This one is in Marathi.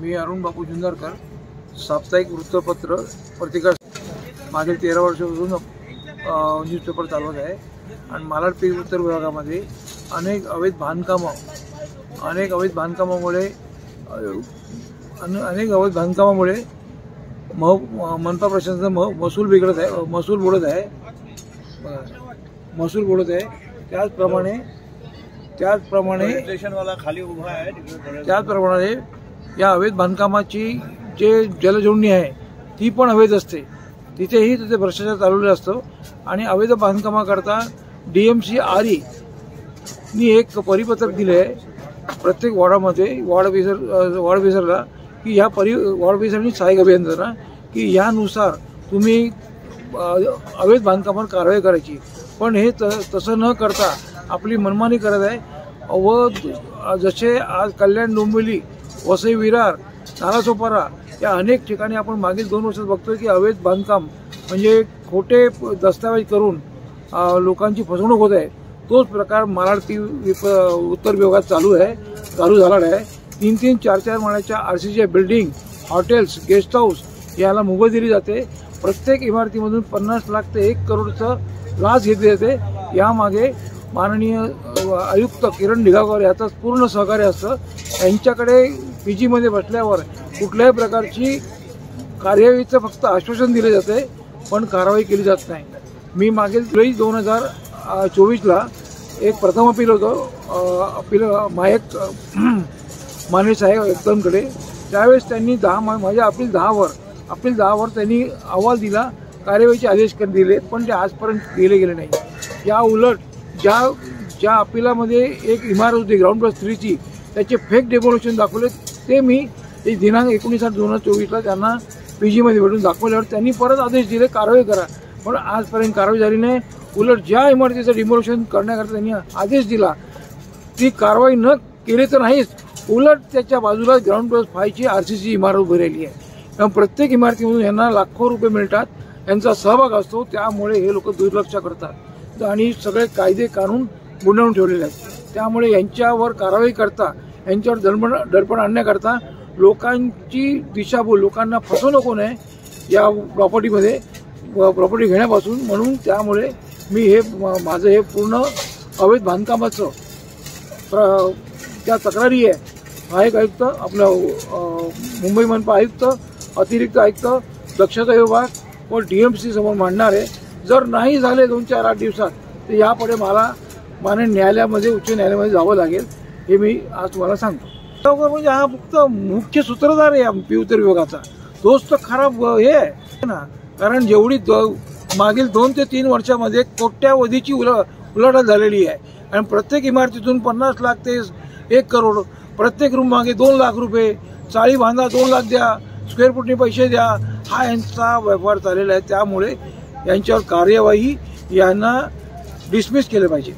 मी अरुण बापू जुंजारकर, साप्ताहिक वृत्तपत्र पत्रिका मागील 13 वर्षापासून न्यूजपेपर चालवत आहे आणि मालाड पीक उत्तर विभागामध्ये अनेक अवैध बांधकामामुळे मनपा प्रशासनाचा महसूल बिघडत आहे, महसूल बुडत आहे। त्याचप्रमाणे या अवैध बांधकामाची जे जलजोडणी आहे ती पण अवैध असते, तिथे भ्रष्टाचार चालवलेला असतो आणि अवैध बांधकामाकरता DMC RE नी एक परिपत्रक दिले आहे प्रत्येक वॉर्डामध्ये वॉर्ड ऑफिसरला की ह्या वॉर्ड ऑफिसरनी सहाय्यक अभियंत्यांना की यानुसार तुम्ही अवैध बांधकामावर कारवाई करायची। पण हे तसं न करता आपली मनमानी करत आहे व जसे आज कल्याण, डोंबिवली, वसई विरार, नालासोपारा या अनेक ठिकाणी आपण मागील 2 वर्षात बघतोय की अवैध बांधकाम म्हणजे खोटे दस्तावेज करून लोकांची फसवणूक होत आहे। तोच प्रकार मालाड उत्तर विभागात चालू झाला आहे। 3-3, 4-4 माळ्याच्या RCC building, hotels, guest house याला मुभा दिली जाते। प्रत्येक इमारतीमधून 50 लाख ते 1 करोडचं लाच घेतली जाते। यामागे माननीय आयुक्त किरण ढिगावकर याचं पूर्ण सहकार्य असतं। यांच्याकडे PG मध्ये बसल्यावर कुठल्याही प्रकारची कार्यवाहीचं फक्त आश्वासन दिले जाते पण कारवाई केली जात नाही। मी मागील जुलै 2024ला एक प्रथम अपील होतं, मायक माने साहेब एकदमकडे। त्यावेळेस त्यांनी माझ्या अपील 10वर त्यांनी अहवाल दिला, कार्यवाहीचे आदेश दिले, पण ते आजपर्यंत दिले गेले नाही। या उलट ज्या अपिलामध्ये एक इमारत होती ग्राउंड+3ची त्याचे फेक डेमोलेशन दाखवले, ते मी दिनांक 19/8/2024ला त्यांना PG मध्ये भेटून दाखवल्यावर त्यांनी परत आदेश दिले कारवाई करा, पण आजपर्यंत कारवाई झाली नाही। उलट ज्या इमारतीचं डिमोलेशन करण्याकरता त्यांनी आदेश दिला ती कारवाई न केली तर नाहीच, उलट त्याच्या बाजूला ग्राउंड+5ची RCC इमारत उभी राहिली आहे। त्यामुळे प्रत्येक इमारतीमधून यांना लाखो रुपये मिळतात, यांचा सहभाग असतो, त्यामुळे हे लोक दुर्लक्ष करतात आणि सगळे कायदे कानून गुंडाळून ठेवलेले आहेत। त्यामुळे यांच्यावर कारवाई करता, यांच्यावर दडपण आणण्याकरता लोकांची दिशाभूल, लोकांना फसवणूक होऊ नये या प्रॉपर्टी घेण्यापासून, म्हणून त्यामुळे मी माझं हे पूर्ण अवैध बांधकामाचं त्या तक्रारी आहे सहाय्यक आयुक्त, आपलं मुंबई मनपा आयुक्त, अतिरिक्त आयुक्त, दक्षता विभाग व DMC समोर मांडणार आहे। जर नाही झाले 2-4-8 दिवसात तर यापुढे मला माननीय न्यायालयामध्ये, उच्च न्यायालयामध्ये जावं लागेल, हे मी आज तुम्हाला सांगतो। म्हणजे हा फक्त मुख्य सूत्रधार आहे MP उत्तर विभागाचा, तोच तर खराब हे आहे ना, कारण जेवढी मागील 2 ते 3 वर्षामध्ये कोट्यावधीची उलाढाल झालेली आहे आणि प्रत्येक इमारतीतून 50 लाख ते 1 करोड, प्रत्येक रूम मागे 2 लाख रुपये, चाळी बांधा 2 लाख द्या, स्क्वेअर फुटने पैसे द्या, हा यांचा व्यवहार चाललेला आहे। त्यामुळे यांच्यावर कार्यवाही यांना डिसमिस केले पाहिजे।